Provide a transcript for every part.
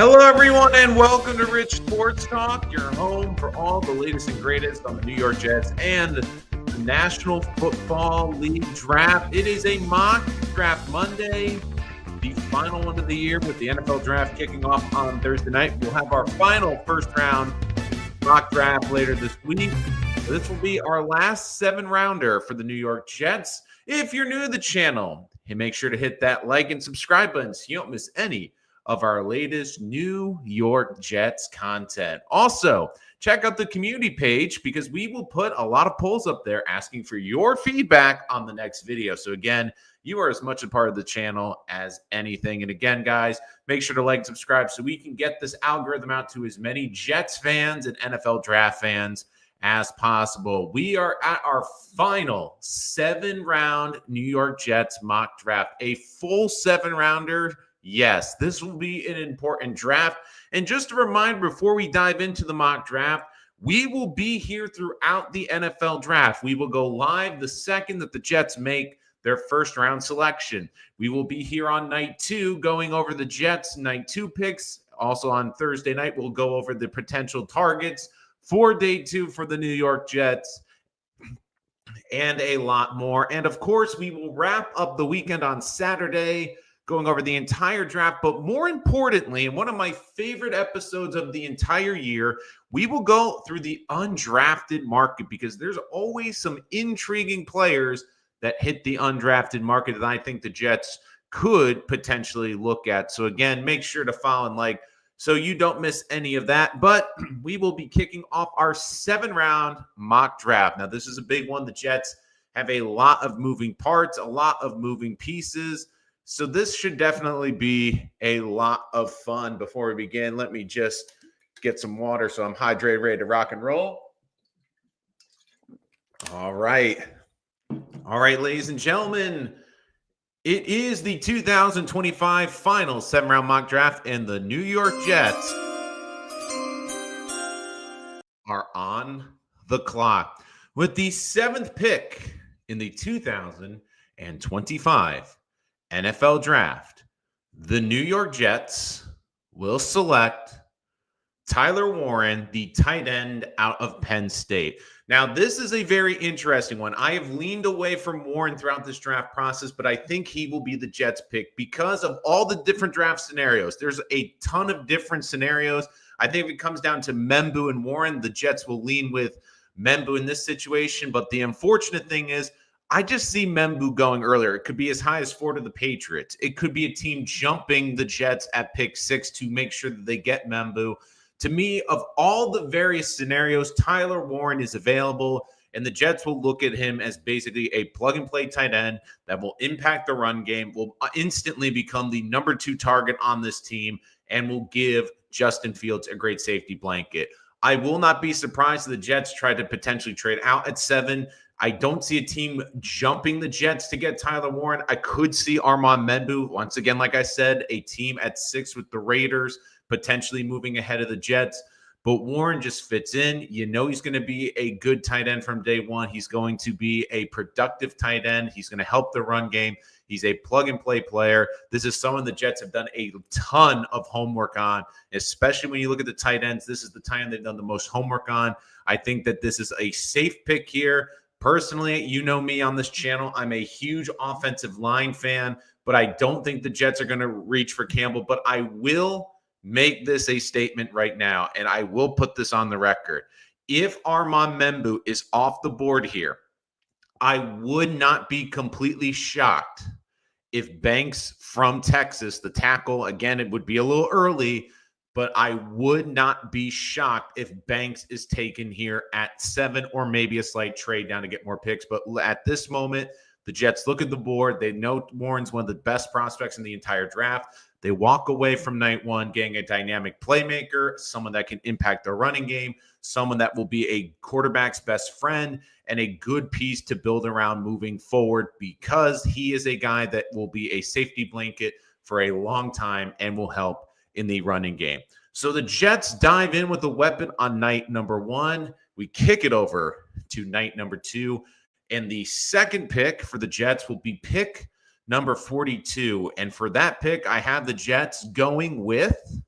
Hello, everyone, and welcome to Rich Sports Talk, your home for all the latest and greatest on the New York Jets and the National Football League draft. It is a mock draft Monday, the final one of the year with the NFL draft kicking off on Thursday night. We'll have our final first round mock draft later this week. This will be our last 7-rounder for the New York Jets. If you're new to the channel, make sure to hit that like and subscribe button so you don't miss any of our latest New York Jets content. Also, check out the community page because we will put a lot of polls up there asking for your feedback on the next video. So again, you are as much a part of the channel as anything. And again, guys, make sure to like and subscribe so we can get this algorithm out to as many Jets fans and NFL draft fans as possible. We are at our final 7-round New York Jets mock draft, a full 7-rounder. Yes, this will be an important draft. And just a reminder before we dive into the mock draft, we will be here throughout the NFL draft. We will go live the second that the Jets make their first round selection. We will be here on night 2 going over the Jets night 2 picks. Also on Thursday night, we'll go over the potential targets for day 2 for the New York Jets and a lot more. And of course, we will wrap up the weekend on Saturday going over the entire draft, but more importantly, and one of my favorite episodes of the entire year, we will go through the undrafted market because there's always some intriguing players that hit the undrafted market that I think the Jets could potentially look at. So again, make sure to follow and like so you don't miss any of that. But we will be kicking off our 7-round mock draft. Now, this is a big one. The Jets have a lot of moving parts, a lot of moving pieces. So this should definitely be a lot of fun. Before we begin, let me just get some water so I'm hydrated, ready to rock and roll. All right. All right, ladies and gentlemen, it is the 2025 final 7-round mock draft, and the New York Jets are on the clock with the 7th pick in the 2025 NFL draft. The New York Jets will select Tyler Warren, the tight end out of Penn State. Now, this is a very interesting one. I have leaned away from Warren throughout this draft process, but I think he will be the Jets pick because of all the different draft scenarios. There's a ton of different scenarios. I think if it comes down to M'Bendu and Warren, the Jets will lean with M'Bendu in this situation. But the unfortunate thing is, I just see M'Bendu going earlier. It could be as high as 4 to the Patriots. It could be a team jumping the Jets at pick 6 to make sure that they get M'Bendu. To me, of all the various scenarios, Tyler Warren is available, and the Jets will look at him as basically a plug-and-play tight end that will impact the run game, will instantly become the number 2 target on this team, and will give Justin Fields a great safety blanket. I will not be surprised if the Jets try to potentially trade out at 7. I don't see a team jumping the Jets to get Tyler Warren. I could see Armand M'Bendu. Once again, like I said, a team at 6 with the Raiders, potentially moving ahead of the Jets. But Warren just fits in. You know he's going to be a good tight end from day one. He's going to be a productive tight end. He's going to help the run game. He's a plug-and-play player. This is someone the Jets have done a ton of homework on, especially when you look at the tight ends. This is the tight end they've done the most homework on. I think that this is a safe pick here. Personally, you know me on this channel. I'm a huge offensive line fan, but I don't think the Jets are going to reach for Campbell. But I will make this a statement right now, and I will put this on the record. If Armand M'Bendu is off the board here, I would not be completely shocked if Banks from Texas, the tackle, again, it would be a little early, but I would not be shocked if Banks is taken here at 7 or maybe a slight trade down to get more picks. But at this moment, the Jets look at the board. They know Warren's one of the best prospects in the entire draft. They walk away from night 1 getting a dynamic playmaker, someone that can impact their running game, someone that will be a quarterback's best friend, and a good piece to build around moving forward because he is a guy that will be a safety blanket for a long time and will help in the running game. So the Jets dive in with a weapon on night number 1. We kick it over to night number 2. And the second pick for the Jets will be pick number 42. And for that pick, I have the Jets going with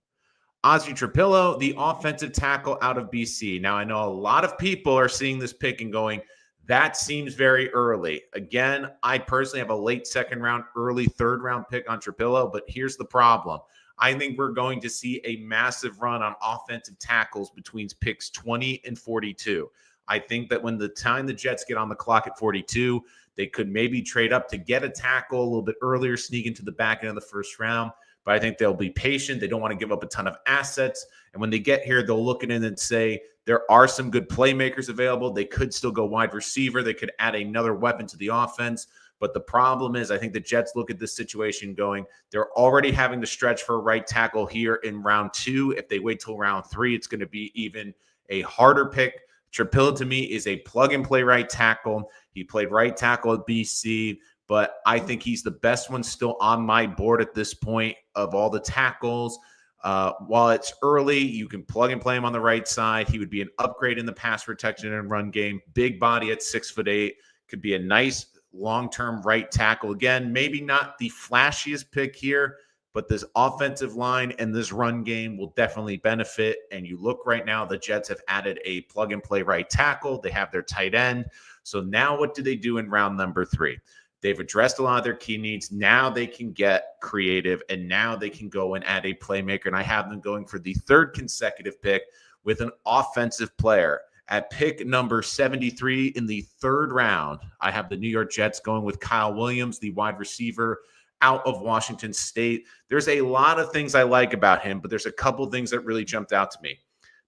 Ozzy Trapillo, the offensive tackle out of BC. Now, I know a lot of people are seeing this pick and going, that seems very early. Again, I personally have a late second round, early third round pick on Trapillo, but here's the problem. I think we're going to see a massive run on offensive tackles between picks 20 and 42. I think that when the time the Jets get on the clock at 42, they could maybe trade up to get a tackle a little bit earlier, sneak into the back end of the first round. But I think they'll be patient. They don't want to give up a ton of assets. And when they get here, they'll look at it and say, there are some good playmakers available. They could still go wide receiver. They could add another weapon to the offense. But the problem is, I think the Jets look at this situation going, they're already having to stretch for a right tackle here in round 2. If they wait till round 3, it's going to be even a harder pick. Trapillo, to me, is a plug-and-play right tackle. He played right tackle at BC, but I think he's the best one still on my board at this point of all the tackles. While it's early, you can plug and play him on the right side. He would be an upgrade in the pass protection and run game. Big body at 6'8", could be a nice long-term right tackle. Again, maybe not the flashiest pick here, but this offensive line and this run game will definitely benefit. And you look right now, the Jets have added a plug-and-play right tackle. They have their tight end. So now what do they do in round number 3? They've addressed a lot of their key needs. Now they can get creative, and now they can go and add a playmaker. And I have them going for the third consecutive pick with an offensive player. At pick number 73 in the third round, I have the New York Jets going with Kyle Williams, the wide receiver out of Washington State. There's a lot of things I like about him, but there's a couple things that really jumped out to me.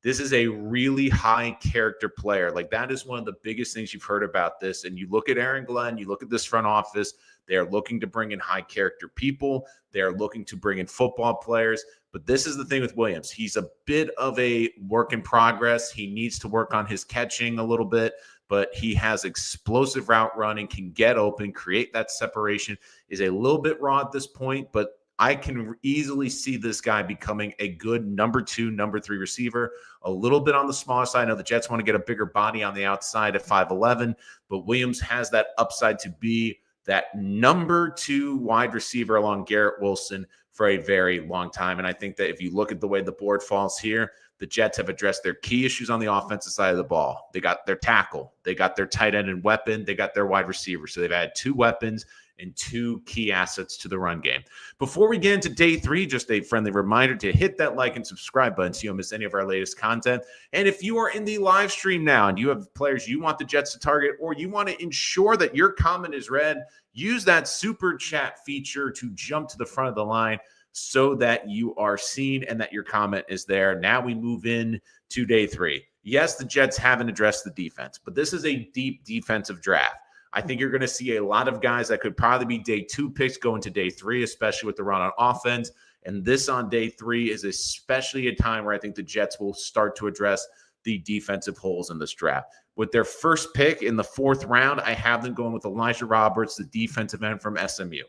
This is a really high character player. Like, that is one of the biggest things you've heard about this. And you look at Aaron Glenn, you look at this front office, they're looking to bring in high character people. They're looking to bring in football players. But this is the thing with Williams. He's a bit of a work in progress. He needs to work on his catching a little bit, but he has explosive route running, can get open, create that separation, is a little bit raw at this point, but I can easily see this guy becoming a good number 2, number 3 receiver, a little bit on the smaller side. I know the Jets want to get a bigger body on the outside at 5'11", but Williams has that upside to be that number 2 wide receiver along Garrett Wilson for a very long time. And I think that if you look at the way the board falls here, the Jets have addressed their key issues on the offensive side of the ball. They got their tackle, they got their tight end and weapon, they got their wide receiver. So they've had 2 weapons and 2 key assets to the run game. Before we get into day 3, just a friendly reminder to hit that like and subscribe button so you don't miss any of our latest content. And if you are in the live stream now and you have players you want the Jets to target, or you want to ensure that your comment is read, use that super chat feature to jump to the front of the line so that you are seen and that your comment is there. Now we move in to day 3. Yes, the Jets haven't addressed the defense, but this is a deep defensive draft. I think you're going to see a lot of guys that could probably be day 2 picks go into day 3, especially with the run on offense. And this on day 3 is especially a time where I think the Jets will start to address the defensive holes in this draft. With their first pick in the 4th round, I have them going with Elijah Roberts, the defensive end from SMU.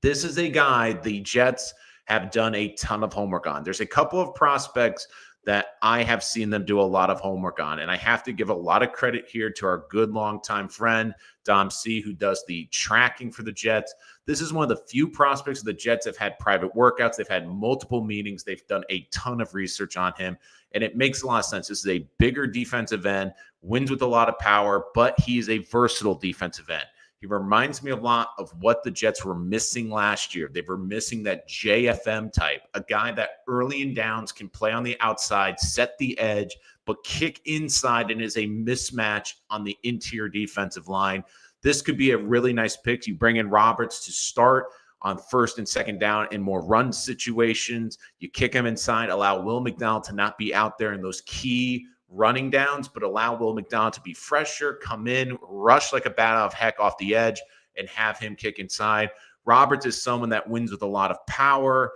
This is a guy the Jets have done a ton of homework on. There's a couple of prospects that I have seen them do a lot of homework on. And I have to give a lot of credit here to our good longtime friend, Dom C., who does the tracking for the Jets. This is one of the few prospects the Jets have had private workouts. They've had multiple meetings. They've done a ton of research on him. And it makes a lot of sense. This is a bigger defensive end, wins with a lot of power, but he's a versatile defensive end. He reminds me a lot of what the Jets were missing last year. They were missing that JFM type, a guy that early in downs can play on the outside, set the edge, but kick inside and is a mismatch on the interior defensive line. This could be a really nice pick. You bring in Roberts to start on 1st and 2nd down in more run situations. You kick him inside, allow Will McDonald to not be out there in those key running downs, but allow Will McDonald to be fresher, come in, rush like a bat out of heck off the edge, and have him kick inside. Roberts is someone that wins with a lot of power.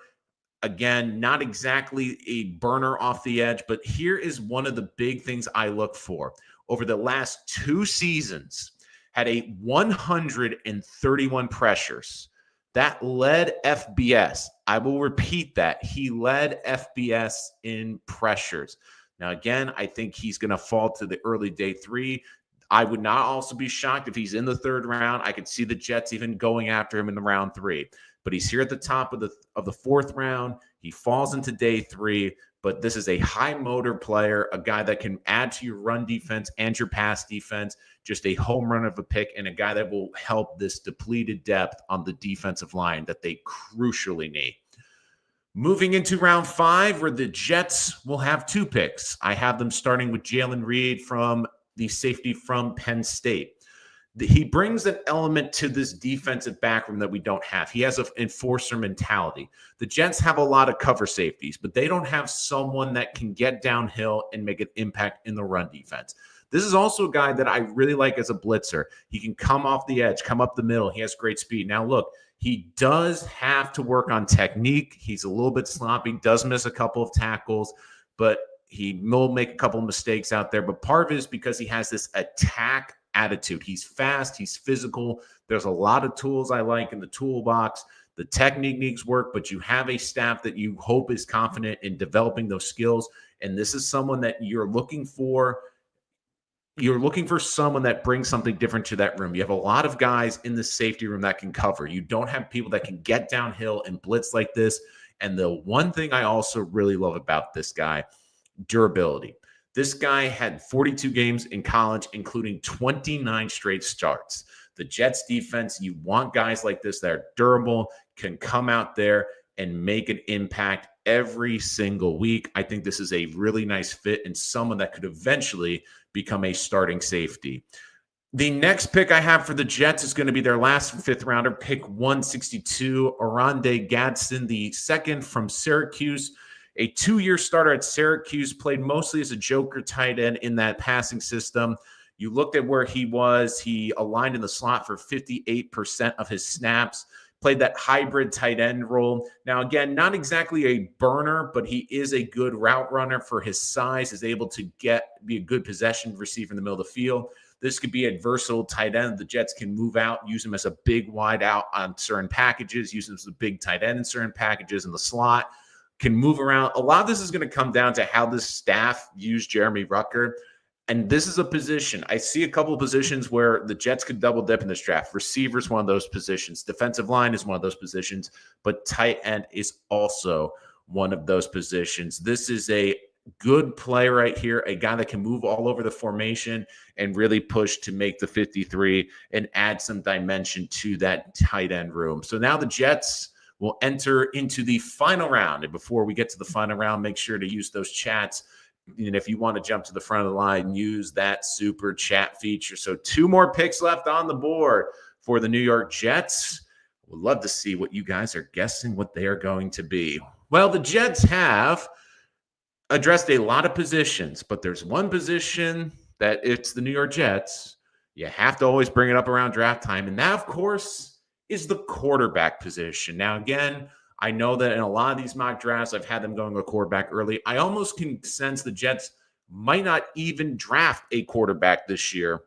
Again, not exactly a burner off the edge, but here is one of the big things I look for. Over the last 2 seasons, had a 131 pressures. That led FBS. I will repeat that. He led FBS in pressures. Now, again, I think he's going to fall to the early day 3. I would not also be shocked if he's in the third round. I could see the Jets even going after him in the round 3. But he's here at the top of the fourth round. He falls into day 3. But this is a high motor player, a guy that can add to your run defense and your pass defense, just a home run of a pick, and a guy that will help this depleted depth on the defensive line that they crucially need. Moving into round 5, where the Jets will have 2 picks. I have them starting with Jalen Reed from the safety from Penn State. He brings an element to this defensive backroom that we don't have. He has an enforcer mentality. The Jets have a lot of cover safeties, but they don't have someone that can get downhill and make an impact in the run defense. This is also a guy that I really like as a blitzer. He can come off the edge, come up the middle. He has great speed. Now, look, he does have to work on technique. He's a little bit sloppy, does miss a couple of tackles, but he will make a couple of mistakes out there. But part of it is because he has this attack attitude. He's fast. He's physical. There's a lot of tools I like in the toolbox. The technique needs work, but you have a staff that you hope is confident in developing those skills. And this is someone that you're looking for. You're looking for someone that brings something different to that room. You have a lot of guys in the safety room that can cover. You don't have people that can get downhill and blitz like this. And the one thing I also really love about this guy, durability. This guy had 42 games in college, including 29 straight starts. The Jets defense, you want guys like this that are durable, can come out there and make an impact every single week. I think this is a really nice fit and someone that could eventually become a starting safety. The next pick I have for the Jets is going to be their last 5th rounder, pick 162, Oronde Gadsden, the second from Syracuse. A 2-year starter at Syracuse, played mostly as a joker tight end in that passing system. You looked at where he was. He aligned in the slot for 58% of his snaps, played that hybrid tight end role. Now, again, not exactly a burner, but he is a good route runner for his size, is able to be a good possession receiver in the middle of the field. This could be a versatile tight end. The Jets can move out, use him as a big wide out on certain packages, use him as a big tight end in certain packages in the slot. Can move around. A lot of this is going to come down to how this staff views Jeremy Rucker. And this is a position. I see a couple of positions where the Jets could double dip in this draft. Receiver is one of those positions. Defensive line is one of those positions. But tight end is also one of those positions. This is a good play right here, a guy that can move all over the formation and really push to make the 53 and add some dimension to that tight end room. So now the Jets will enter into the final round. And before we get to the final round, make sure to use those chats. And if you want to jump to the front of the line, use that super chat feature. So 2 more picks left on the board for the New York Jets. We'd love to see what you guys are guessing what they are going to be. Well, the Jets have addressed a lot of positions, but there's one position that it's the New York Jets. You have to always bring it up around draft time. And that, of course, is the quarterback position. Now, again, I know that in a lot of these mock drafts, I've had them going a quarterback early. I almost can sense the Jets might not even draft a quarterback this year.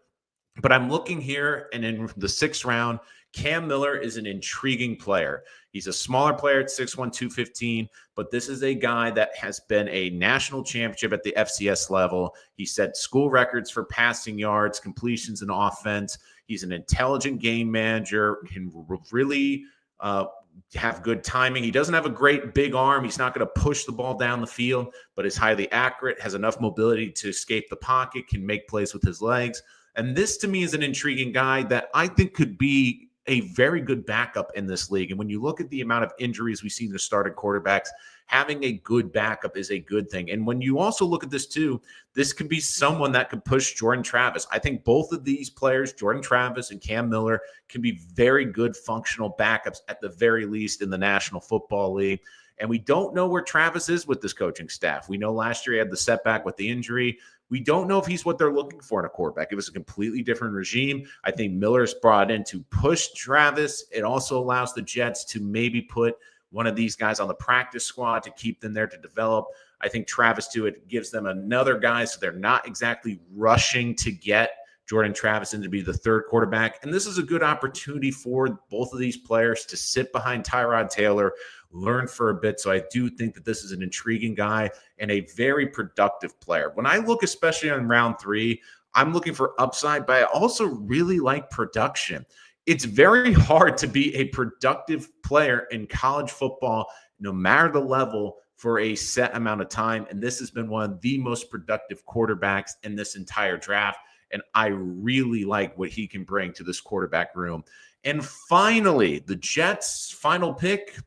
But I'm looking here, and in the 6th round, Cam Miller is an intriguing player. He's a smaller player at 6'1", 215, but this is a guy that has been a national championship at the FCS level. He set school records for passing yards, completions, and offense. He's an intelligent game manager, can really have good timing. He doesn't have a great big arm. He's not going to push the ball down the field, but is highly accurate, has enough mobility to escape the pocket, can make plays with his legs. And this, to me, is an intriguing guy that I think could be a very good backup in this league. And when you look at the amount of injuries we see in the starting quarterbacks, having a good backup is a good thing. And when you also look at this too, this could be someone that could push Jordan Travis. I think both of these players, Jordan Travis and Cam Miller, can be very good functional backups at the very least in the National Football League. And we don't know where Travis is with this coaching staff. We know last year he had the setback with the injury. We don't know if he's what they're looking for in a quarterback. It was a completely different regime. I think Miller's brought in to push Travis. It also allows the Jets to maybe put one of these guys on the practice squad to keep them there to develop. I think Travis, too, it gives them another guy, so they're not exactly rushing to get Jordan Travis in to be the 3rd quarterback. And this is a good opportunity for both of these players to sit behind Tyrod Taylor, learn for a bit. So I do think that this is an intriguing guy and a very productive player. When I look especially on round 3, I'm looking for upside, but I also really like production. It's very hard to be a productive player in college football, no matter the level, for a set amount of time. And this has been one of the most productive quarterbacks in this entire draft. And I really like what he can bring to this quarterback room. And finally, the Jets' final pick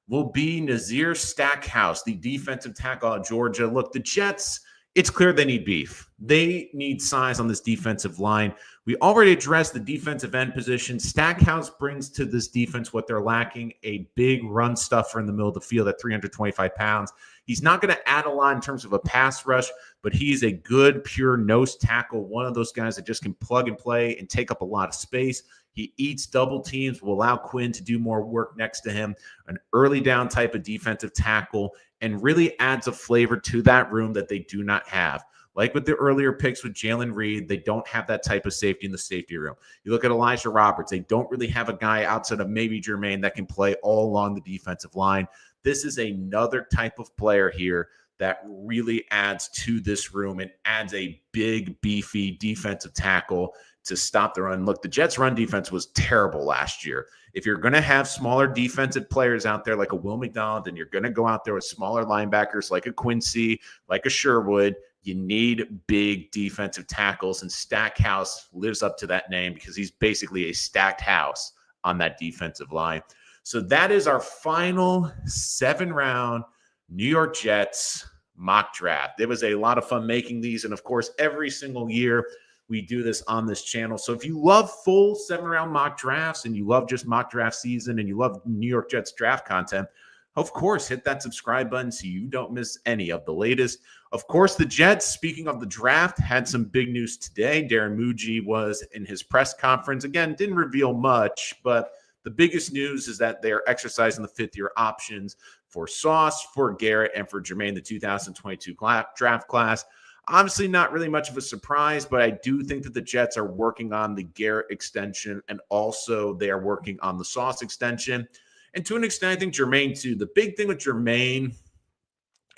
will be Nazir Stackhouse, the defensive tackle at Georgia. Look, the Jets, it's clear they need beef. They need size on this defensive line. We already addressed the defensive end position. Stackhouse brings to this defense what they're lacking, a big run stuffer in the middle of the field at 325 pounds. He's not going to add a lot in terms of a pass rush, but he's a good, pure nose tackle, one of those guys that just can plug and play and take up a lot of space. He eats double teams, will allow Quinn to do more work next to him, an early down type of defensive tackle, and really adds a flavor to that room that they do not have. Like with the earlier picks with Jalen Reed, they don't have that type of safety in the safety room. You look at Elijah Roberts, they don't really have a guy outside of maybe Jermaine that can play all along the defensive line. This is another type of player here that really adds to this room and adds a big, beefy defensive tackle to stop the run. Look, the Jets' run defense was terrible last year. If you're going to have smaller defensive players out there like a Will McDonald, and you're going to go out there with smaller linebackers like a Quincy, like a Sherwood, you need big defensive tackles, and Stackhouse lives up to that name because he's basically a stacked house on that defensive line. So that is our final 7-round New York Jets mock draft. It was a lot of fun making these, and of course, every single year we do this on this channel. So if you love full 7-round mock drafts and you love just mock draft season and you love New York Jets draft content, of course, hit that subscribe button so you don't miss any of the latest. Of course, the Jets, speaking of the draft, had some big news today. Darren Muji was in his press conference. Again, didn't reveal much, but the biggest news is that they're exercising the fifth-year options for Sauce, for Garrett, and for Jermaine, the 2022 draft class. Obviously, not really much of a surprise, but I do think that the Jets are working on the Garrett extension, and also they are working on the Sauce extension. And to an extent, I think Jermaine, too. The big thing with Jermaine,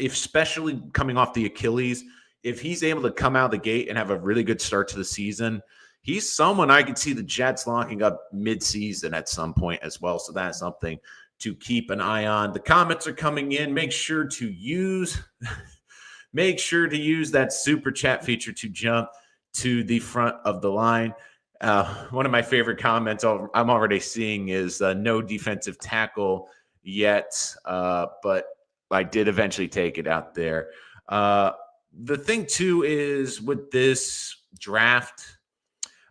especially coming off the Achilles, if he's able to come out of the gate and have a really good start to the season, he's someone I could see the Jets locking up mid-season at some point as well. So that's something to keep an eye on. The comments are coming in. Make sure to use that super chat feature to jump to the front of the line. One of my favorite comments I'm already seeing is no defensive tackle yet, but I did eventually take it out there. The thing, too, is with this draft,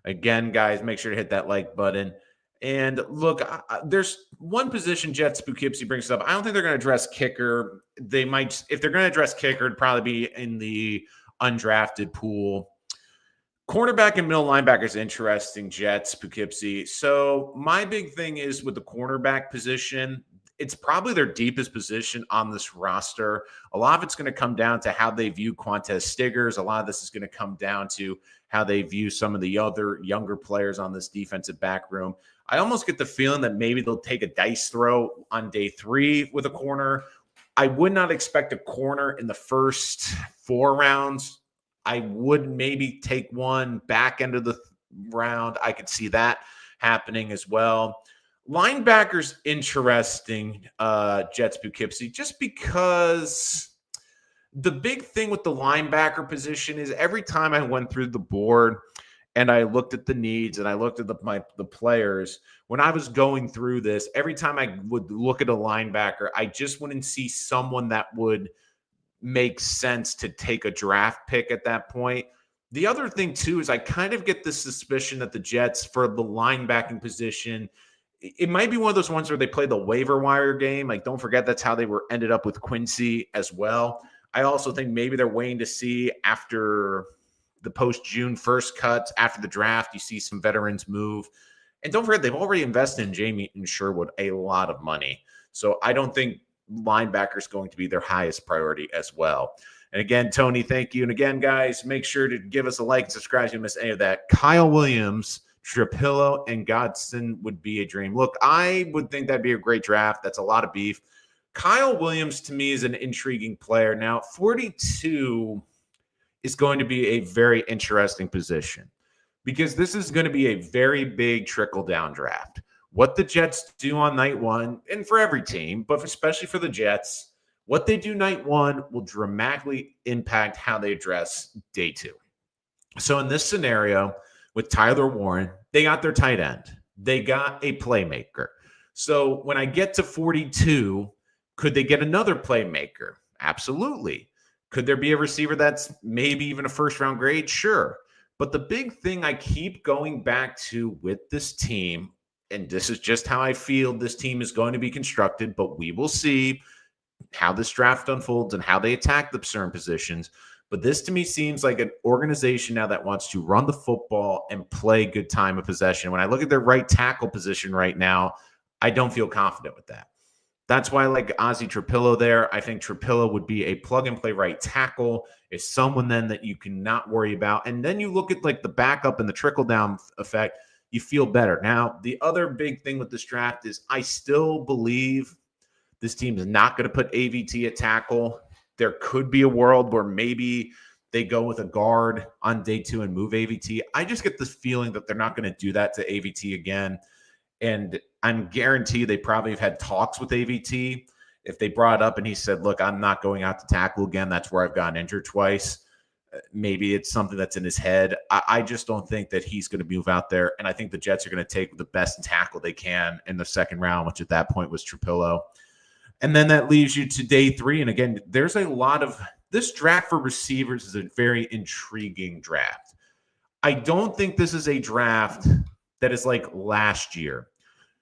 again, guys, make sure to hit that like button. And look, there's one position Jets Poughkeepsie brings up. I don't think they're going to address kicker. They might, if they're going to address kicker, it'd probably be in the undrafted pool. Cornerback and middle linebacker is interesting, Jets Poughkeepsie. So my big thing is with the cornerback position, it's probably their deepest position on this roster. A lot of it's going to come down to how they view Quantez Stiggers. A lot of this is going to come down to how they view some of the other younger players on this defensive back room. I almost get the feeling that maybe they'll take a dice throw on day 3 with a corner. I would not expect a corner in the first 4 rounds. I would maybe take one back end of the round. I could see that happening as well. Linebackers, interesting, Jets Poughkeepsie, just because the big thing with the linebacker position is every time I went through the board and I looked at the needs and I looked at the players, when I was going through this, every time I would look at a linebacker, I just wouldn't see someone that would make sense to take a draft pick at that point. The other thing, too, is I kind of get the suspicion that the Jets, for the linebacking position, it might be one of those ones where they play the waiver wire game. Like, don't forget that's how they ended up with Quincy as well. I also think maybe they're waiting to see after the post-June 1st cuts, after the draft, you see some veterans move. And don't forget, they've already invested in Jamie and Sherwood a lot of money. So I don't think linebacker is going to be their highest priority as well. And again, Tony, thank you. And again, guys, make sure to give us a like and subscribe if you miss any of that. Kyle Williams, Trapillo, and Godson would be a dream. Look, I would think that'd be a great draft. That's a lot of beef. Kyle Williams, to me, is an intriguing player. Now, 42, is going to be a very interesting position because this is going to be a very big trickle-down draft. What the Jets do on night one, and for every team, but especially for the Jets, what they do night one will dramatically impact how they address day two. So in this scenario with Tyler Warren, they got their tight end. They got a playmaker. So when I get to 42, could they get another playmaker? Absolutely. Could there be a receiver that's maybe even a first-round grade? Sure. But the big thing I keep going back to with this team, and this is just how I feel this team is going to be constructed, but we will see how this draft unfolds and how they attack the certain positions. But this to me seems like an organization now that wants to run the football and play good time of possession. When I look at their right tackle position right now, I don't feel confident with that. That's why I like Ozzie Trapillo there. I think Trapillo would be a plug-and-play right tackle. Is someone then that you cannot worry about. And then you look at like the backup and the trickle-down effect, you feel better. Now, the other big thing with this draft is I still believe this team is not going to put AVT at tackle. There could be a world where maybe they go with a guard on day two and move AVT. I just get this feeling that they're not going to do that to AVT again. And I'm guaranteed they probably have had talks with AVT. If they brought it up and he said, look, I'm not going out to tackle again. That's where I've gotten injured twice. Maybe it's something that's in his head. I just don't think that he's going to move out there. And I think the Jets are going to take the best tackle they can in the second round, which at that point was Trapillo. And then that leaves you to day three. And again, there's a lot of this draft for receivers is a very intriguing draft. I don't think this is a draft that is like last year.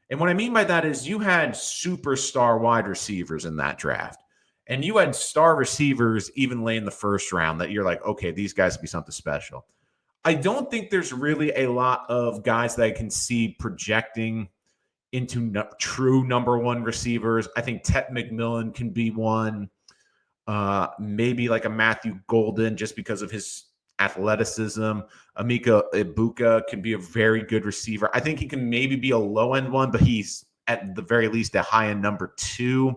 And what I mean by that is you had superstar wide receivers in that draft. And you had star receivers even late in the first round that you're like, okay, these guys can be something special. I don't think there's really a lot of guys that I can see projecting into true number one receivers. I think Tet McMillan can be one. Maybe like a Matthew Golden just because of his athleticism. Emeka Egbuka can be a very good receiver. I think he can maybe be a low-end one, but he's at the very least a high-end number two.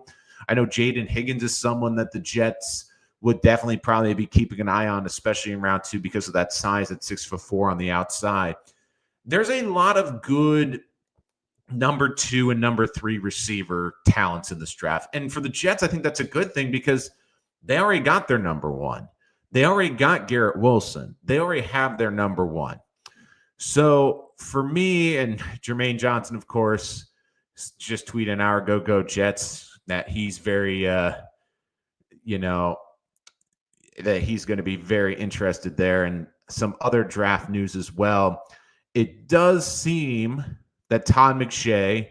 I know Jaden Higgins is someone that the Jets would definitely probably be keeping an eye on, especially in round two because of that size at 6'4" on the outside. There's a lot of good number two and number three receiver talents in this draft. And for the Jets, I think that's a good thing because they already got their number one. They already got Garrett Wilson. They already have their number one. So for me and Jermaine Johnson, of course, just tweeted an hour ago, go Jets, that he's very, that he's going to be very interested there. And some other draft news as well. It does seem that Todd McShay,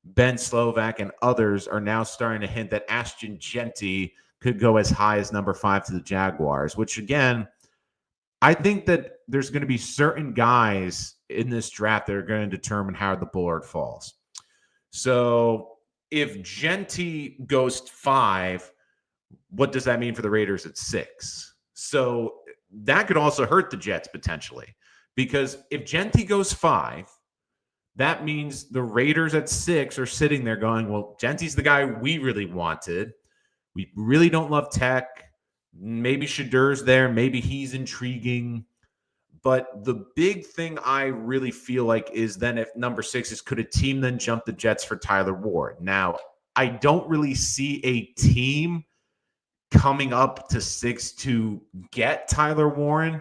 Ben Slovak, and others are now starting to hint that Ashton Jeanty could go as high as number 5 to the Jaguars, which again, I think that there's going to be certain guys in this draft that are going to determine how the board falls. So if Jeanty goes 5, what does that mean for the Raiders at 6? So that could also hurt the Jets potentially, because if Jeanty goes 5, that means the Raiders at 6 are sitting there going, well, Jeanty's the guy we really wanted. We really don't love Tech. Maybe Shedur's there. Maybe he's intriguing. But the big thing I really feel like is then if number 6 is, could a team then jump the Jets for Tyler Ward? Now, I don't really see a team coming up to 6 to get Tyler Warren.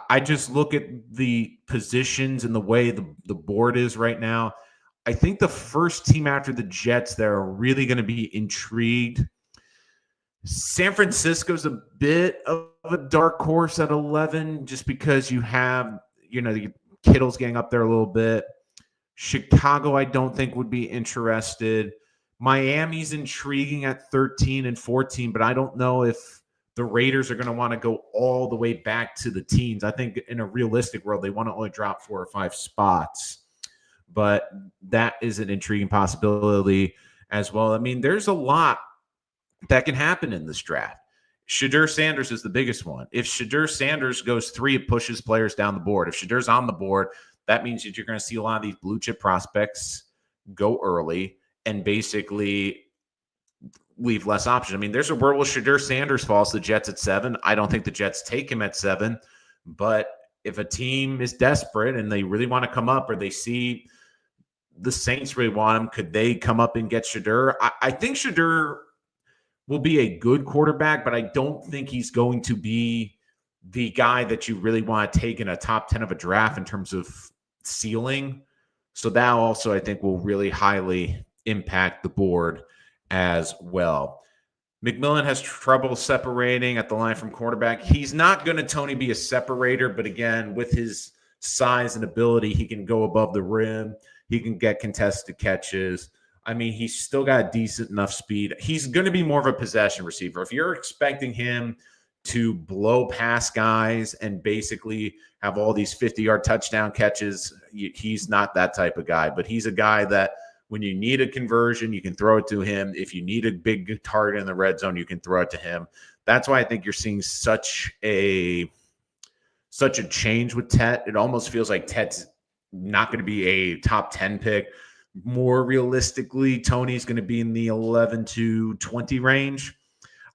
I just look at the positions and the way the board is right now. I think the first team after the Jets that are really going to be intrigued, San Francisco's a bit of a dark horse at 11 just because you have, the Kittle's getting up there a little bit. Chicago, I don't think would be interested. Miami's intriguing at 13 and 14, but I don't know if the Raiders are going to want to go all the way back to the teens. I think in a realistic world, they want to only drop 4 or 5 spots, but that is an intriguing possibility as well. I mean, there's a lot that can happen in this draft. Shadur Sanders is the biggest one. If Shadur Sanders goes 3, it pushes players down the board. If Shadur's on the board, that means that you're going to see a lot of these blue chip prospects go early and basically leave less options. I mean, there's a world where Shadur Sanders falls to the Jets at 7. I don't think the Jets take him at 7, but if a team is desperate and they really want to come up, or they see the Saints really want him, could they come up and get Shadur? I think Shadur will be a good quarterback, but I don't think he's going to be the guy that you really want to take in a top 10 of a draft in terms of ceiling. So that also, I think, will really highly impact the board as well. McMillan has trouble separating at the line from quarterback. He's not going to, Tony, be a separator, but again, with his size and ability, he can go above the rim. He can get contested catches. I mean, he's still got decent enough speed. He's going to be more of a possession receiver. If you're expecting him to blow past guys and basically have all these 50-yard touchdown catches, he's not that type of guy. But he's a guy that when you need a conversion, you can throw it to him. If you need a big target in the red zone, you can throw it to him. That's why I think you're seeing such a change with Tet. It almost feels like Tet's not going to be a top 10 pick. More realistically, Tony's going to be in the 11 to 20 range.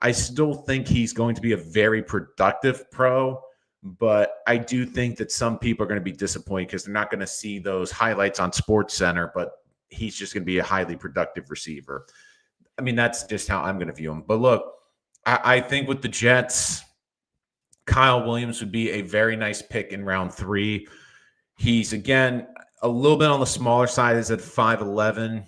I still think he's going to be a very productive pro, but I do think that some people are going to be disappointed because they're not going to see those highlights on SportsCenter, but he's just going to be a highly productive receiver. I mean, that's just how I'm going to view him. But look, I think with the Jets, Kyle Williams would be a very nice pick in round 3. He's, again, a little bit on the smaller side, is at 5'11",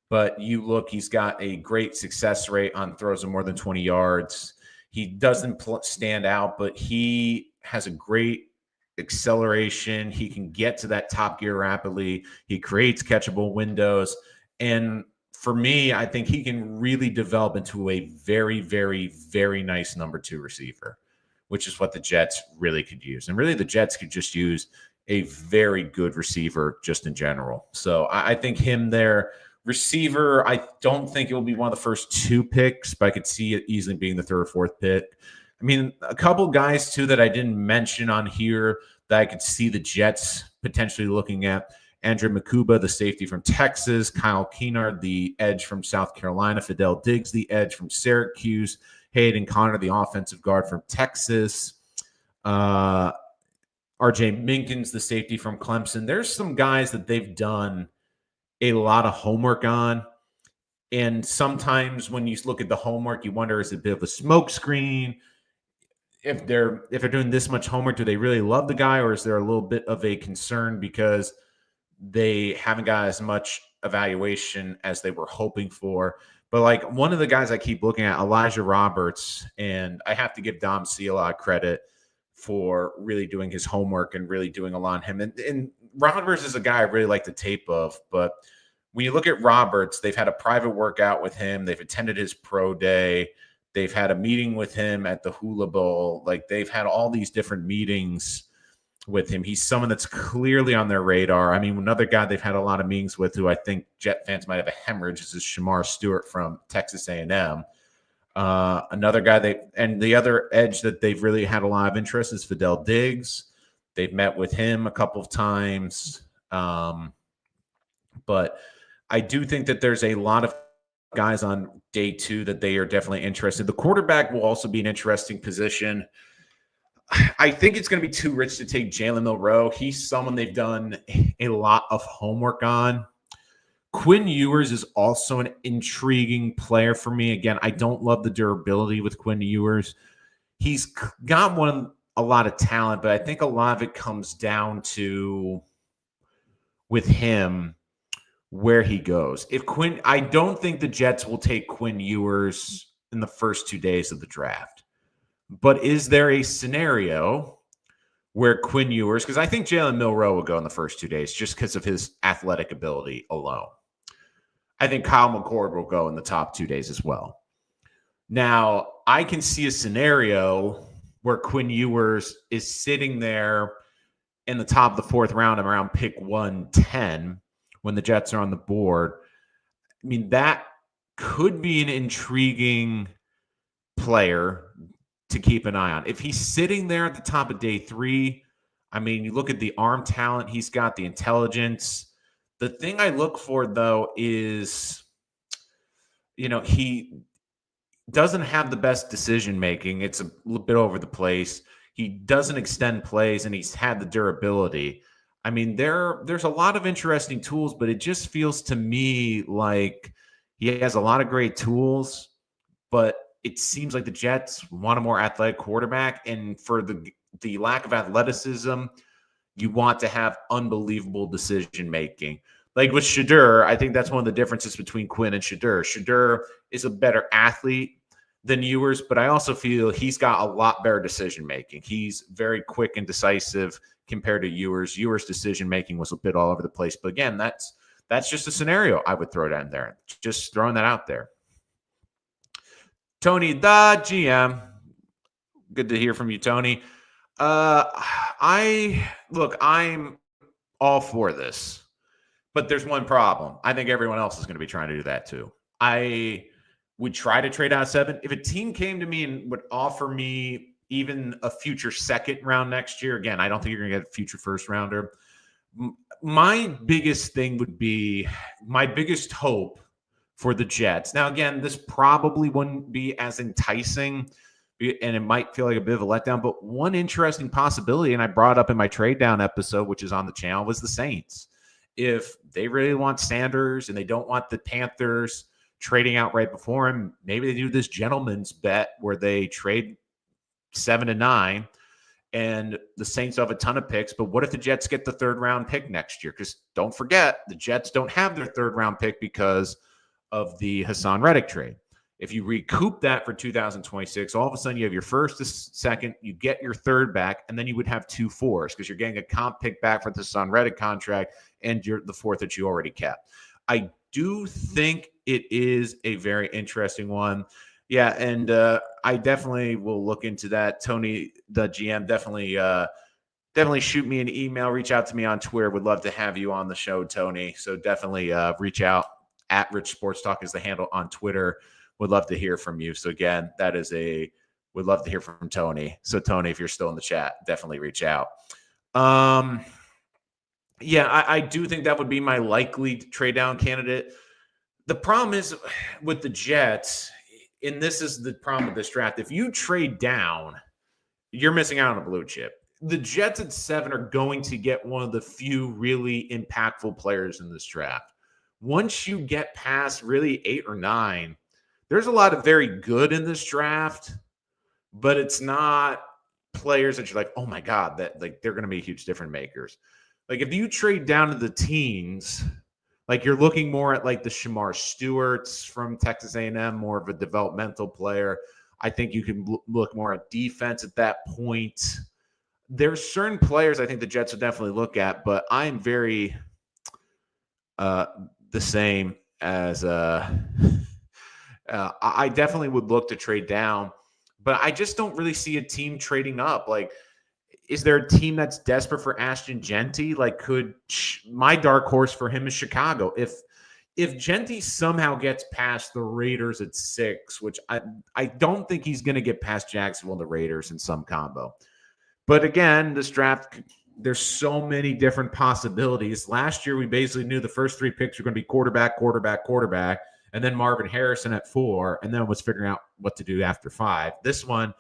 but you look, he's got a great success rate on throws of more than 20 yards. He doesn't stand out, but he has a great acceleration. He can get to that top gear rapidly. He creates catchable windows. And for me, I think he can really develop into a very, very, very nice number 2 receiver, which is what the Jets really could use. And really the Jets could just use a very good receiver just in general. So I think him there. Receiver, I don't think it will be one of the first 2 picks, but I could see it easily being the 3rd or 4th pick. I mean, a couple guys, too, that I didn't mention on here that I could see the Jets potentially looking at. Andrew Makuba, the safety from Texas. Kyle Keenard, the edge from South Carolina. Fidel Diggs, the edge from Syracuse. Hayden Connor, the offensive guard from Texas. RJ Minkins, the safety from Clemson. There's some guys that they've done a lot of homework on. And sometimes when you look at the homework, you wonder, is it a bit of a smoke screen? If they're doing this much homework, do they really love the guy, or is there a little bit of a concern because they haven't got as much evaluation as they were hoping for? But like one of the guys I keep looking at, Elijah Roberts, and I have to give Dom C a lot of credit for really doing his homework and really doing a lot on him. And Roberts is a guy I really like the tape of, but when you look at Roberts, they've had a private workout with him. They've attended his pro day. They've had a meeting with him at the Hula Bowl. Like, they've had all these different meetings with him. He's someone that's clearly on their radar. I mean, another guy they've had a lot of meetings with who I think Jet fans might have a hemorrhage is Shamar Stewart from Texas A&M. Another guy and the other edge that they've really had a lot of interest is Fidel Diggs. They've met with him a couple of times. But I do think that there's a lot of guys on day 2 that they are definitely interested. The quarterback will also be an interesting position. I think it's going to be too rich to take Jalen Milroe. He's someone they've done a lot of homework on. Quinn Ewers is also an intriguing player for me. Again, I don't love the durability with Quinn Ewers. He's got a lot of talent, but I think a lot of it comes down to, with him, where he goes. I don't think the Jets will take Quinn Ewers in the first 2 days of the draft. But is there a scenario where Quinn Ewers, because I think Jalen Milroe will go in the first 2 days just because of his athletic ability alone. I think Kyle McCord will go in the top 2 days as well. Now, I can see a scenario where Quinn Ewers is sitting there in the top of the 4th round around pick 110 when the Jets are on the board. I mean, that could be an intriguing player to keep an eye on. If he's sitting there at the top of day 3, I mean, you look at the arm talent he's got, the intelligence. The thing I look for, though, is he doesn't have the best decision making. It's a little bit over the place. He doesn't extend plays, and he's had the durability. I mean, there's a lot of interesting tools, but it just feels to me like he has a lot of great tools, but it seems like the Jets want a more athletic quarterback, and for the lack of athleticism, you want to have unbelievable decision making. Like with Shedeur, I think that's one of the differences between Quinn and Shedeur. Shedeur is a better athlete than Ewers, but I also feel he's got a lot better decision making. He's very quick and decisive compared to Ewers. Ewers' decision making was a bit all over the place, but again, that's just a scenario I would throw down there. Just throwing that out there. Tony, the GM. Good to hear from you, Tony. I'm all for this, but there's one problem. I think everyone else is going to be trying to do that too. I would try to trade out 7. If a team came to me and would offer me even a future second round next year, again, I don't think you're going to get a future first rounder. My biggest thing would be my biggest hope for the Jets. Now, again, this probably wouldn't be as enticing, and it might feel like a bit of a letdown, but one interesting possibility, and I brought up in my trade down episode, which is on the channel, was the Saints. If they really want Sanders and they don't want the Panthers trading out right before him, maybe they do this gentleman's bet where they trade 7 and 9, and the Saints have a ton of picks. But what if the Jets get the 3rd round pick next year? Because don't forget, the Jets don't have their 3rd round pick because of the Hassan Reddick trade. If you recoup that for 2026, all of a sudden you have your 1st, 2nd, you get your 3rd back, and then you would have 2 4s because you're getting a comp pick back for the Hassan Reddick contract and the 4th that you already kept. I do think it is a very interesting one. Yeah, and I definitely will look into that. Tony, the GM, definitely shoot me an email, reach out to me on Twitter. Would love to have you on the show, Tony. So definitely reach out. At Rich Sports Talk is the handle on Twitter. Would love to hear from you. So again, would love to hear from Tony. So Tony, if you're still in the chat, definitely reach out. Yeah, I do think that would be my likely trade down candidate. The problem is with the Jets, and this is the problem with this draft. If you trade down, you're missing out on a blue chip. The Jets at 7 are going to get one of the few really impactful players in this draft. Once you get past really 8 or 9, there's a lot of very good in this draft, but it's not players that you're like, oh my God, that like they're going to be huge difference makers. Like if you trade down to the teens, like you're looking more at like the Shamar Stewarts from Texas A&M, more of a developmental player. I think you can look more at defense at that point. There's certain players I think the Jets would definitely look at, but I'm very the same as I definitely would look to trade down, but I just don't really see a team trading up. Like, is there a team that's desperate for Ashton Jeanty? Like, my dark horse for him is Chicago. If Jeanty somehow gets past the Raiders at 6, which I don't think he's going to get past Jacksonville and the Raiders in some combo. But again, this draft, there's so many different possibilities. Last year, we basically knew the first 3 picks were going to be quarterback, and then Marvin Harrison at 4, and then was figuring out what to do after 5. This one,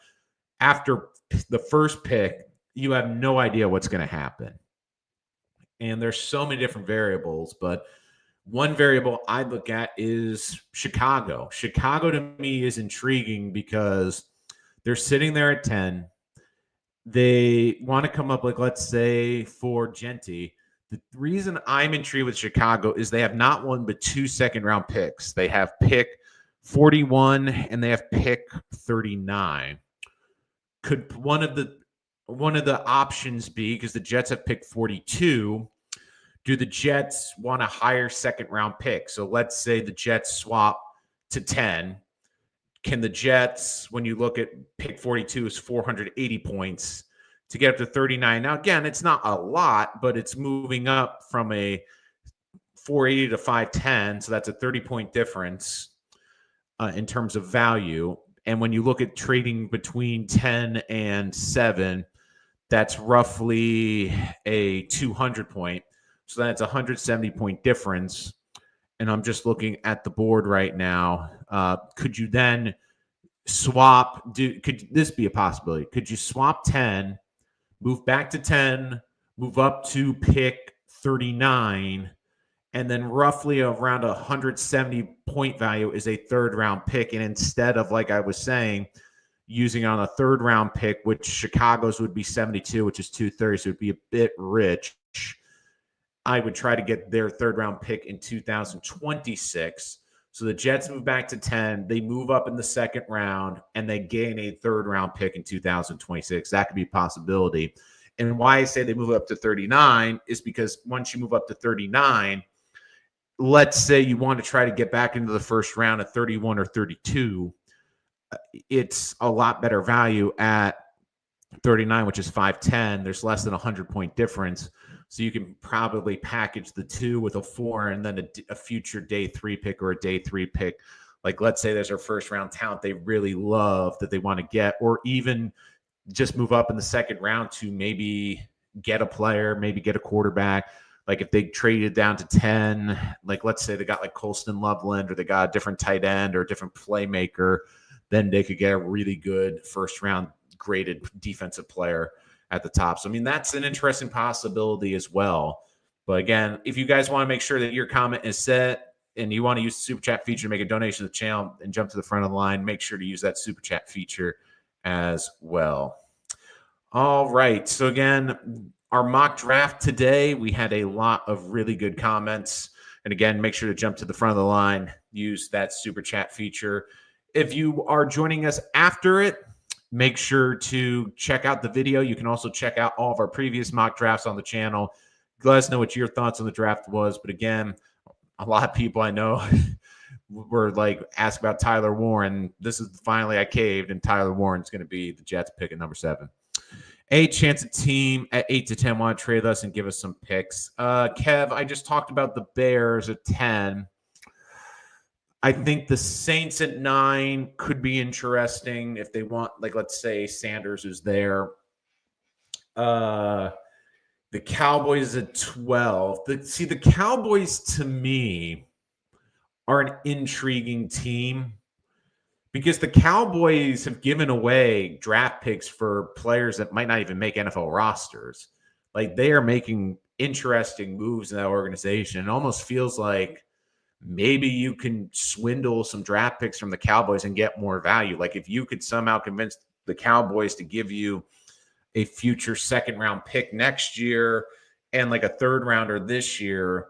after the first pick, you have no idea what's going to happen. And there's so many different variables, but one variable I look at is Chicago. Chicago to me is intriguing because they're sitting there at 10. They want to come up, like, let's say, for Jeanty. The reason I'm intrigued with Chicago is they have not one but 2 second-round picks. They have pick 41 and they have pick 39. Could one of the options be, because the Jets have picked 42, do the Jets want a higher second-round pick? So let's say the Jets swap to 10. Can the Jets, when you look at pick 42, is 480 points to get up to 39? Now, again, it's not a lot, but it's moving up from a 480 to 510, so that's a 30-point difference in terms of value. And when you look at trading between 10 and 7, that's roughly a 200 point. So that's a 170 point difference. and I'm just looking at the board right now, could you then swap? Could this be a possibility? Could you swap 10, move back to 10, move up to pick 39, and then roughly around 170 point value is a third round pick? And instead of, like I was saying, using on a third round pick, which Chicago's would be 72, which is 230, so it would be a bit rich, I would try to get their third round pick in 2026. So the Jets move back to 10, they move up in the second round, and they gain a third round pick in 2026. That could be a possibility. And why I say they move up to 39 is because once you move up to 39, let's say you want to try to get back into the first round at 31 or 32, it's a lot better value at 39, which is 5'10". There's less than 100-point difference. So you can probably package the 2 with a 4 and then a future day 3 pick or a day 3 pick. Like, let's say there's a first round talent they really love that they want to get, or even just move up in the second round to maybe get a player, maybe get a quarterback. Like if they traded down to 10, like let's say they got like Colston Loveland, or they got a different tight end or a different playmaker, then they could get a really good first round graded defensive player at the top. So, I mean, that's an interesting possibility as well. But again, if you guys want to make sure that your comment is set and you want to use the Super Chat feature to make a donation to the channel and jump to the front of the line, make sure to use that Super Chat feature as well. All right. So again, our mock draft today, we had a lot of really good comments. And again, make sure to jump to the front of the line, use that Super Chat feature. If you are joining us after it, make sure to check out the video. You can also check out all of our previous mock drafts on the channel. Let us know what your thoughts on the draft was. But again, a lot of people I know were like, ask about Tyler Warren. This is finally I caved, and Tyler Warren's going to be the Jets pick at number 7. A chance a team at 8 to 10 want to trade us and give us some picks. Kev, I just talked about the Bears at 10. I think the Saints at 9 could be interesting if they want, like, let's say Sanders is there. The Cowboys at 12. The Cowboys to me are an intriguing team because the Cowboys have given away draft picks for players that might not even make NFL rosters. Like, they are making interesting moves in that organization. It almost feels like maybe you can swindle some draft picks from the Cowboys and get more value. Like if you could somehow convince the Cowboys to give you a future second round pick next year and like a third rounder this year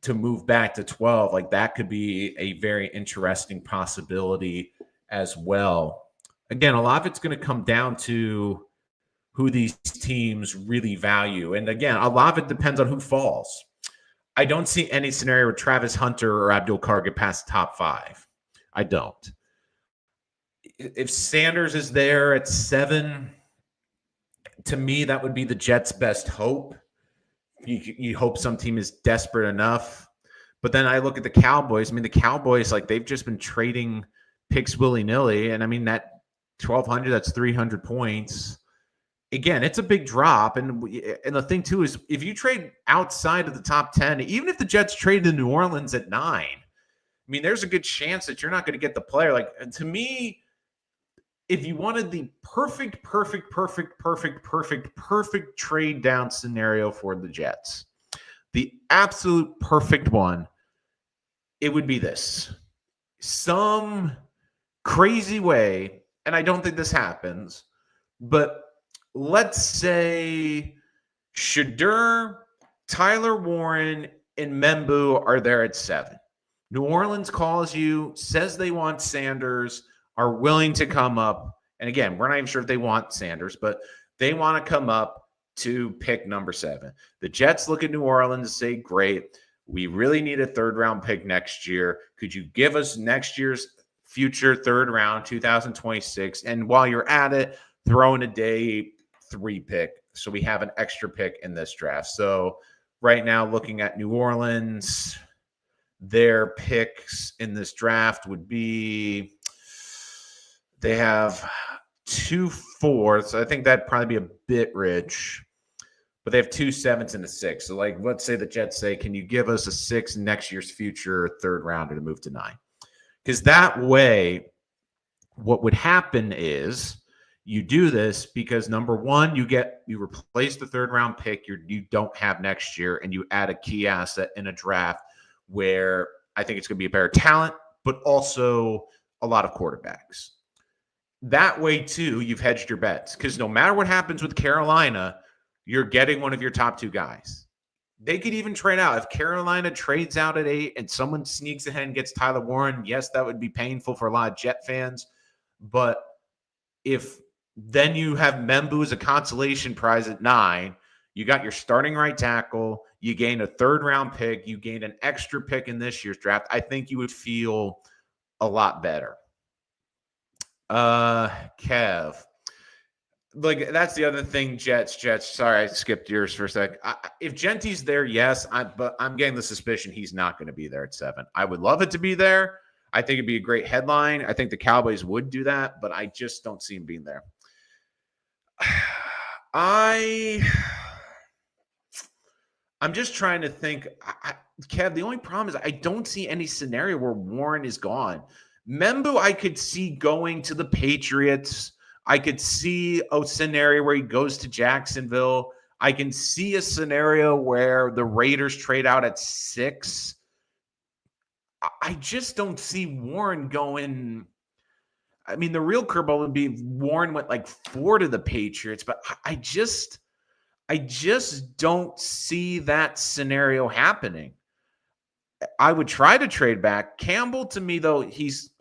to move back to 12, like that could be a very interesting possibility as well. Again, a lot of it's going to come down to who these teams really value. And again, a lot of it depends on who falls. I don't see any scenario where Travis Hunter or Abdul Carr get past the top 5. I don't. If Sanders is there at 7, to me, that would be the Jets' best hope. You hope some team is desperate enough. But then I look at the Cowboys. I mean, the Cowboys, like, they've just been trading picks willy-nilly. And, I mean, that 1,200, that's 300 points. Again, it's a big drop. And the thing, too, is if you trade outside of the top 10, even if the Jets trade to New Orleans at 9, I mean, there's a good chance that you're not going to get the player. Like, to me, if you wanted the perfect trade down scenario for the Jets, the absolute perfect one, it would be this. Some crazy way, and I don't think this happens, but let's say Shedeur, Tyler Warren, and Membu are there at 7. New Orleans calls you, says they want Sanders, are willing to come up. And again, we're not even sure if they want Sanders, but they want to come up to pick number 7. The Jets look at New Orleans and say, great, we really need a third-round pick next year. Could you give us next year's future third round, 2026? And while you're at it, throw in a day 3 pick so we have an extra pick in this draft. So right now, looking at New Orleans, their picks in this draft would be, they have 2 fourths. I think that'd probably be a bit rich. but they have 2 7s and a 6. So, like, let's say the Jets say, can you give us a 6 next year's future third rounder to move to 9? Because that way, what would happen is you do this because number one, you replace the third round pick you don't have next year, and you add a key asset in a draft where I think it's going to be a better talent, but also a lot of quarterbacks. That way, too, you've hedged your bets because no matter what happens with Carolina, you're getting one of your top 2 guys. They could even trade out. If Carolina trades out at 8 and someone sneaks ahead and gets Tyler Warren, yes, that would be painful for a lot of Jet fans. But if then you have Membu as a consolation prize at 9, you got your starting right tackle, you gain a third-round pick, you gain an extra pick in this year's draft, I think you would feel a lot better. Kev. Like, that's the other thing, Jets. Sorry, I skipped yours for a sec. If Genty's there, yes, but I'm getting the suspicion he's not going to be there at 7. I would love it to be there. I think it'd be a great headline. I think the Cowboys would do that, but I just don't see him being there. I'm just trying to think. Kev, the only problem is I don't see any scenario where Warren is gone. Membu, I could see going to the Patriots. I could see a scenario where he goes to Jacksonville. I can see a scenario where the Raiders trade out at 6. I just don't see Warren going. I mean, the real curveball would be if Warren went like 4 to the Patriots, but I just don't see that scenario happening. I would try to trade back. Campbell, to me, though,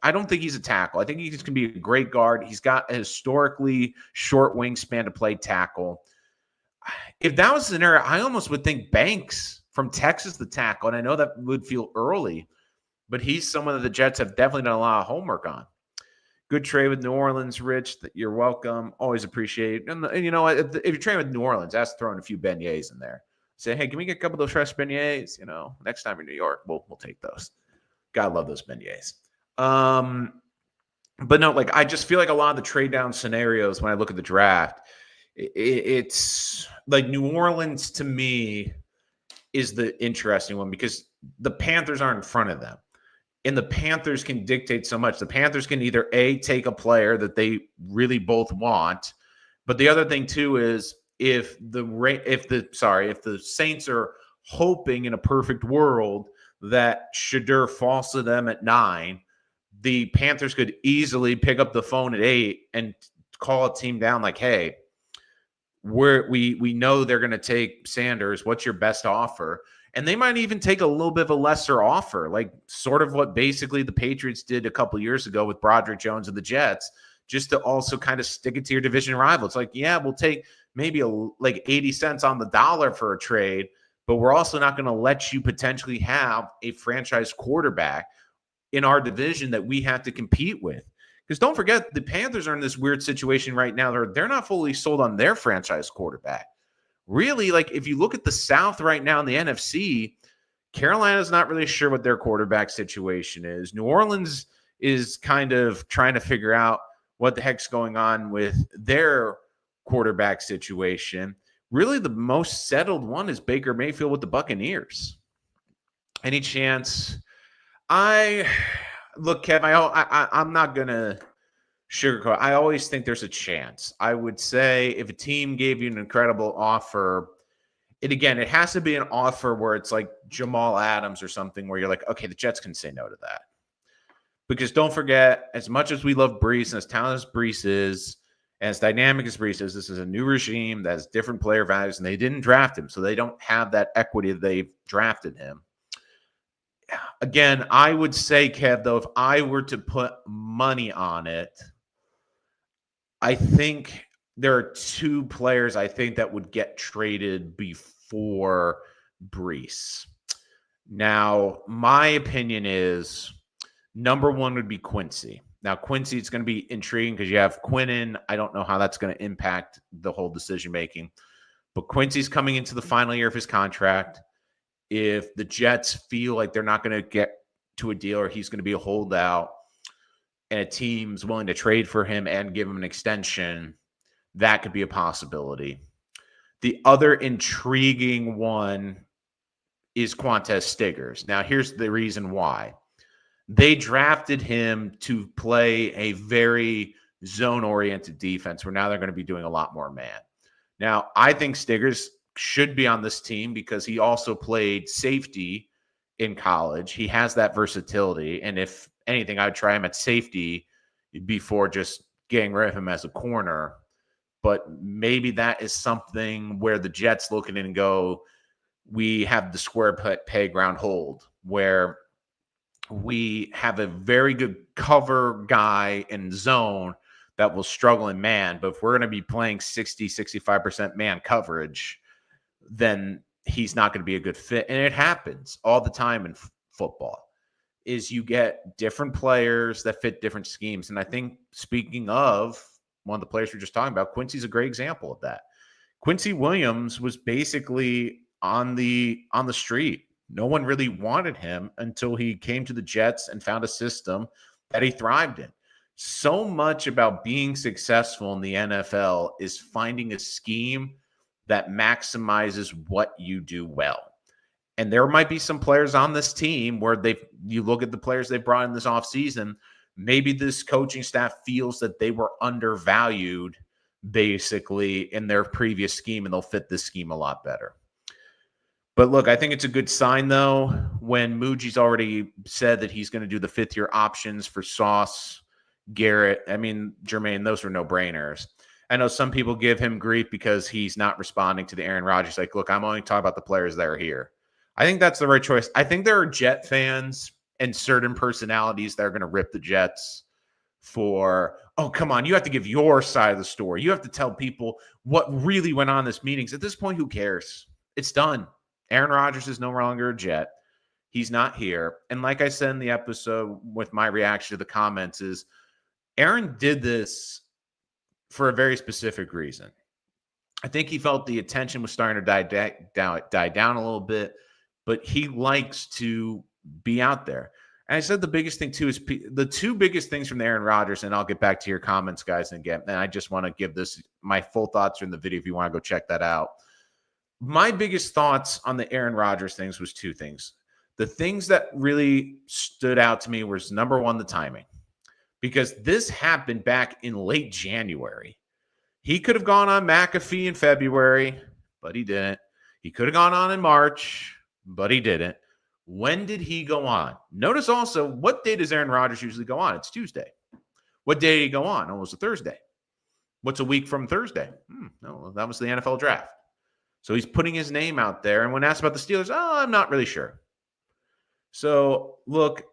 I don't think he's a tackle. I think he's going to be a great guard. He's got a historically short wingspan to play tackle. If that was the scenario, I almost would think Banks from Texas, the tackle, and I know that would feel early, but he's someone that the Jets have definitely done a lot of homework on. Good trade with New Orleans, Rich. You're welcome. Always appreciate it. And you know what? If you're trading with New Orleans, that's throwing a few beignets in there. Say, hey, can we get a couple of those fresh beignets? You know, next time in New York, we'll take those. God love those beignets. But no, like, I just feel like a lot of the trade down scenarios when I look at the draft, it's like New Orleans to me is the interesting one because the Panthers aren't in front of them. And the Panthers can dictate so much. The Panthers can either take a player that they really both want, but the other thing too is if the Saints are hoping in a perfect world that Shedeur falls to them at 9, the Panthers could easily pick up the phone at 8 and call a team down like, hey, we know they're going to take Sanders. What's your best offer? And they might even take a little bit of a lesser offer, like sort of what basically the Patriots did a couple years ago with Broderick Jones and the Jets, just to also kind of stick it to your division rival. It's like, yeah, we'll take maybe like 80 cents on the dollar for a trade, but we're also not going to let you potentially have a franchise quarterback in our division that we have to compete with. Because don't forget, the Panthers are in this weird situation right now. They're not fully sold on their franchise quarterback. Really, like, if you look at the South right now in the NFC, Carolina's not really sure what their quarterback situation is. New Orleans is kind of trying to figure out what the heck's going on with their quarterback situation. Really, the most settled one is Baker Mayfield with the Buccaneers. Any chance? Look, Kev, I'm not going to sugarcoat. I always think there's a chance. I would say if a team gave you an incredible offer, it has to be an offer where it's like Jamal Adams or something where you're like, okay, the Jets can say no to that. Because don't forget, as much as we love Brees and as talented as Brees is, and as dynamic as Brees is, this is a new regime that has different player values, and they didn't draft him, so they don't have that equity that they've drafted him. Again, I would say, Kev, though, if I were to put money on it, I think there are 2 players I think that would get traded before Brees. Now, my opinion is number 1 would be Quincy. Now, Quincy, it's going to be intriguing because you have Quinnen. I don't know how that's going to impact the whole decision-making. But Quincy's coming into the final year of his contract. If the Jets feel like they're not going to get to a deal or he's going to be a holdout and a team's willing to trade for him and give him an extension, that could be a possibility. The other intriguing one is Quantez Stiggers. Now, here's the reason why. They drafted him to play a very zone-oriented defense where now they're going to be doing a lot more man. Now, I think Stiggers should be on this team because he also played safety in college. He has that versatility. And if anything, I would try him at safety before just getting rid of him as a corner. But maybe that is something where the Jets look at it and go, we have the square peg round hold, where we have a very good cover guy in zone that will struggle in man. But if we're going to be playing 60, 65% man coverage, then he's not going to be a good fit. And it happens all the time in football, is you get different players that fit different schemes. And I think, speaking of one of the players we're just talking about, Quincy's a great example of that. Quincy Williams was basically on the street. No one really wanted him until he came to the Jets and found a system that he thrived in. So much about being successful in the NFL is finding a scheme that maximizes what you do well. And there might be some players on this team where you look at the players they brought in this offseason, maybe this coaching staff feels that they were undervalued basically in their previous scheme, and they'll fit this scheme a lot better. But look, I think it's a good sign, though, when Muji's already said that he's going to do the fifth-year options for Sauce, Garrett. I mean, Jermaine, those were no-brainers. I know some people give him grief because he's not responding to the Aaron Rodgers. Like, look, I'm only talking about the players that are here. I think that's the right choice. I think there are Jet fans and certain personalities that are going to rip the Jets for, oh, come on, you have to give your side of the story. You have to tell people what really went on in this meetings. At this point, who cares? It's done. Aaron Rodgers is no longer a Jet. He's not here. And like I said in the episode with my reaction to the comments is, Aaron did this for a very specific reason. I think he felt the attention was starting to die down a little bit, but he likes to be out there. And I said the biggest thing, too, is the two biggest things from the Aaron Rodgers, and I'll get back to your comments, guys, and I just want to give this, my full thoughts are in the video if you want to go check that out. My biggest thoughts on the Aaron Rodgers things was two things. The things that really stood out to me was, number one, the timing. Because this happened back in late January. He could have gone on McAfee in February, but he didn't. He could have gone on in March, but he didn't. When did he go on? Notice also, what day does Aaron Rodgers usually go on? It's Tuesday. What day did he go on? Oh, it was a Thursday. What's a week from Thursday? No, that was the NFL draft. So he's putting his name out there. And when asked about the Steelers, I'm not really sure. So, look,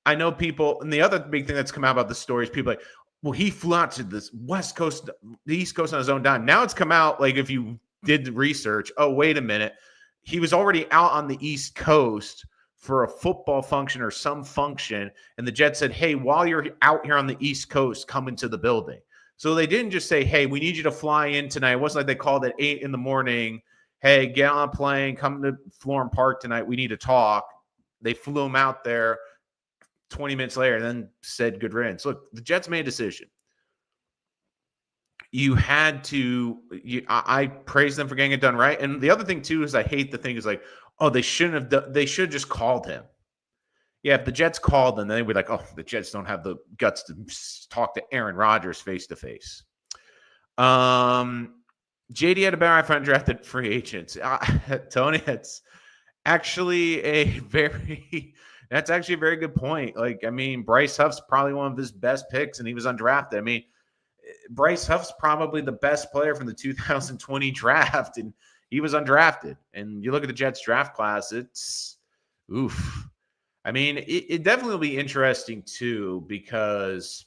I know people, and the other big thing that's come out about the story is people like, well, he flew out to this West Coast, the East Coast on his own dime. Now it's come out, like, if you did the research, oh, wait a minute. He was already out on the East Coast for a football function or some function, and the Jets said, hey, while you're out here on the East Coast, come into the building. So they didn't just say, hey, we need you to fly in tonight. It wasn't like they called at 8 in the morning, hey, get on a plane, come to Florham Park tonight, we need to talk. They flew him out there 20 minutes later and then said good riddance. Look, the Jets made a decision. You had to I praise them for getting it done right. And the other thing, too, is I hate the thing is like, oh, they shouldn't have they should have just called him. Yeah, if the Jets called them, then they'd be like, oh, the Jets don't have the guts to talk to Aaron Rodgers face-to-face. JD had a better undrafted free agents. Tony, it's actually that's actually a very good point. Like, I mean, Bryce Huff's probably one of his best picks, and he was undrafted. I mean, Bryce Huff's probably the best player from the 2020 draft, and he was undrafted. And you look at the Jets draft class, it's oof. I mean, it definitely will be interesting, too, because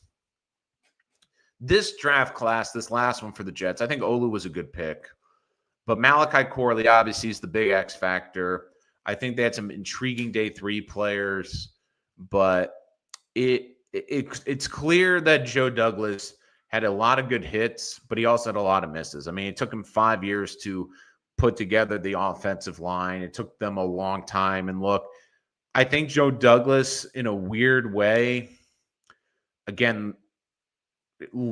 this draft class, this last one for the Jets, I think Olu was a good pick. But Malachi Corley, obviously, is the big X factor. I think they had some intriguing day 3 players. But it's clear that Joe Douglas had a lot of good hits, but he also had a lot of misses. I mean, it took him 5 years to put together the offensive line. It took them a long time. And look, I think Joe Douglas, in a weird way, again,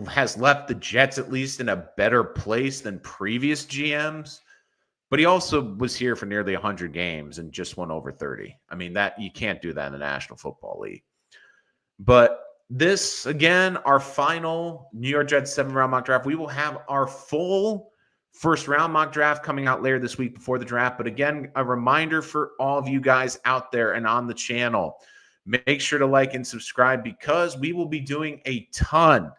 has left the Jets at least in a better place than previous GMs. But he also was here for nearly 100 games and just won over 30. I mean, that you can't do that in the National Football League. But this, again, our final New York Jets 7-round mock draft. We will have our full first-round mock draft coming out later this week before the draft. But again, a reminder for all of you guys out there and on the channel, make sure to like and subscribe because we will be doing a ton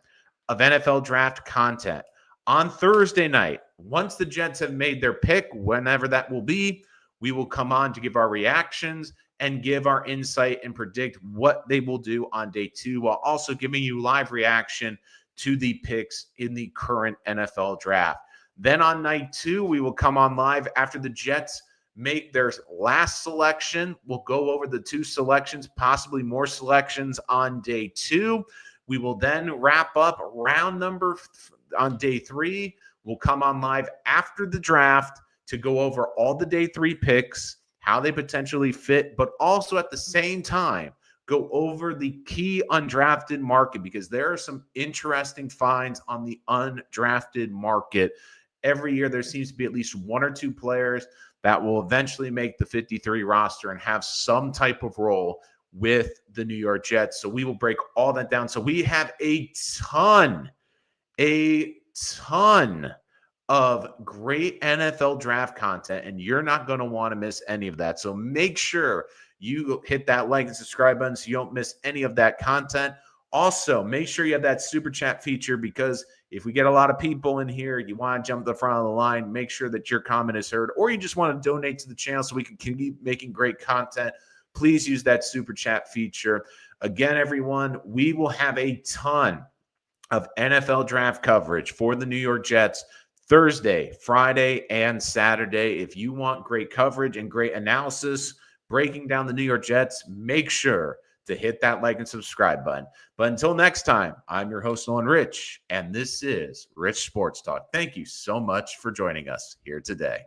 of NFL draft content on Thursday night. Once the Jets have made their pick, whenever that will be, we will come on to give our reactions and give our insight and predict what they will do on day 2, while also giving you live reaction to the picks in the current NFL draft. Then on night 2, we will come on live after the Jets make their last selection. We'll go over the 2 selections, possibly more selections on day 2. We will then wrap up round number on day 3. We'll come on live after the draft to go over all the day 3 picks, how they potentially fit, but also at the same time, go over the key undrafted market because there are some interesting finds on the undrafted market. Every year, there seems to be at least 1 or 2 players that will eventually make the 53 roster and have some type of role with the New York Jets. So we will break all that down. So we have a ton of great NFL draft content, and you're not going to want to miss any of that. So make sure you hit that like and subscribe button so you don't miss any of that content. Also, make sure you have that super chat feature because if we get a lot of people in here, you want to jump to the front of the line, make sure that your comment is heard, or you just want to donate to the channel so we can keep making great content, please use that super chat feature. Again, everyone, we will have a ton of NFL draft coverage for the New York Jets Thursday, Friday, and Saturday. If you want great coverage and great analysis breaking down the New York Jets, make sure to hit that like and subscribe button. But until next time, I'm your host, Nolan Rich, and this is Rich Sports Talk. Thank you so much for joining us here today.